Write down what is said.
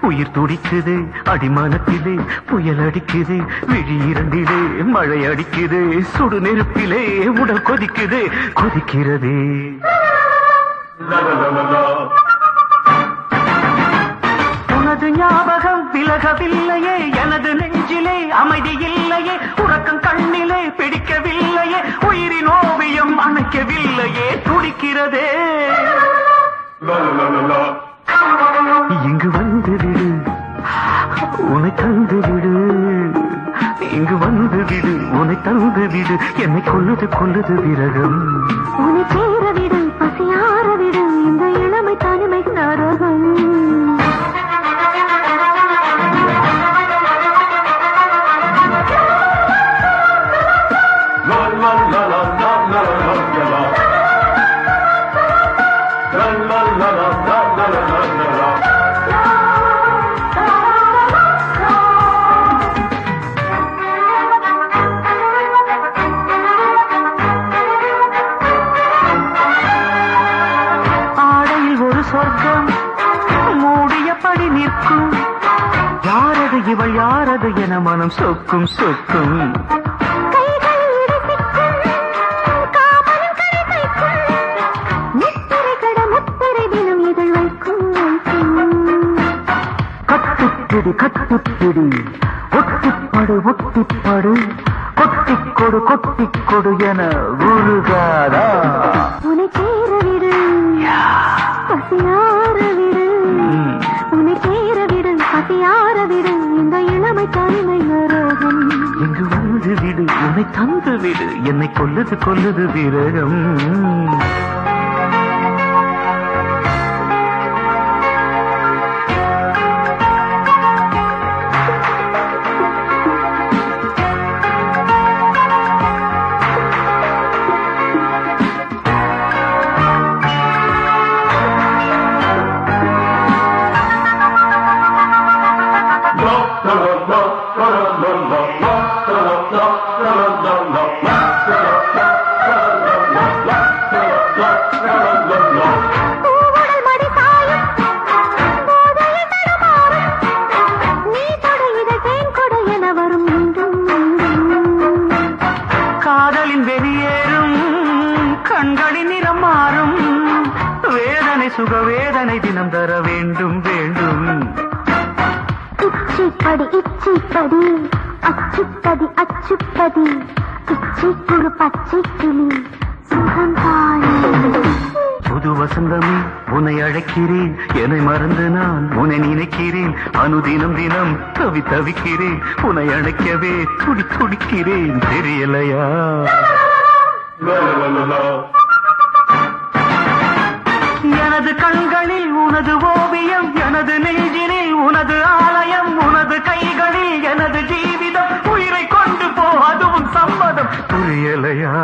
உயிர் துடிக்குது அடிமானத்திலே புயல் அடிக்குது விழி இரண்டிலே மழை அடிக்குது சுடு நெருப்பிலே உடல் கொதிக்குது கொதிக்கிறது உனது ஞாபகம் விலகவில்லையே எனது நெஞ்சிலே அமைதி இல்லையே உறக்கம் கண்ணிலே பிடிக்கவில்லையே உயிரின் ஓவியம் அணைக்கவில்லையே துடிக்கிறதே இங்கு வந்து விடு உன்னை தந்து விடு இங்கு வந்து விடு உன்னை தந்து விடு என்னை கொல்லுது கொல்லுது விரகம் உன்னை சேர விடு பசியார விடு இந்த இளமை தனிமை நரகம் சொர்க்கம் மூடியபடி நிற்கும் யாரது இவள் யாரது என மனம் சொக்கும் சொக்கும் கட்டுப்பிடி கட்டுப்பிடி ஒட்டிப்படு ஒட்டிப்படு கொட்டிக்கொடு கொட்டிக்கொடு என உருகாதா உன்னை சேர விடு பசியார விடு உன்னை சேர விடு பசியார விடு இந்த இளமை தனிமை நரகம் இங்கு வந்து விடு உன்னை தந்து விடு என்னை கொல்லுது கொல்லுது விரகம் காதலின் வெளியேறும் கண்களின் நிறம் மாறும் வேதனை சுகவேதனை தினம் தர வேண்டும் வேண்டும் இச்சிப்படி இச்சிப்படி அச்சுப்பதி அச்சுப்பதி இச்சி குழு பச்சை கிளி சுகம் தானே புது வசந்தமே உன்னை அழைக்கிறேன் என்னை மறந்து நான் உன்னை நினைக்கிறேன் அனுதினம் தினம் தவி தவிக்கிறேன் உன்னை அழைக்கவே துடி துடிக்கிறேன் தெரியலையா எனது கண்களில் உனது ஓவியம் எனது நெஞ்சினில் உனது ஆலயம் உனது கைகளில் எனது ஜீவிதம் உயிரை கொண்டு போ அதுவும் சம்மதம் புரியலையா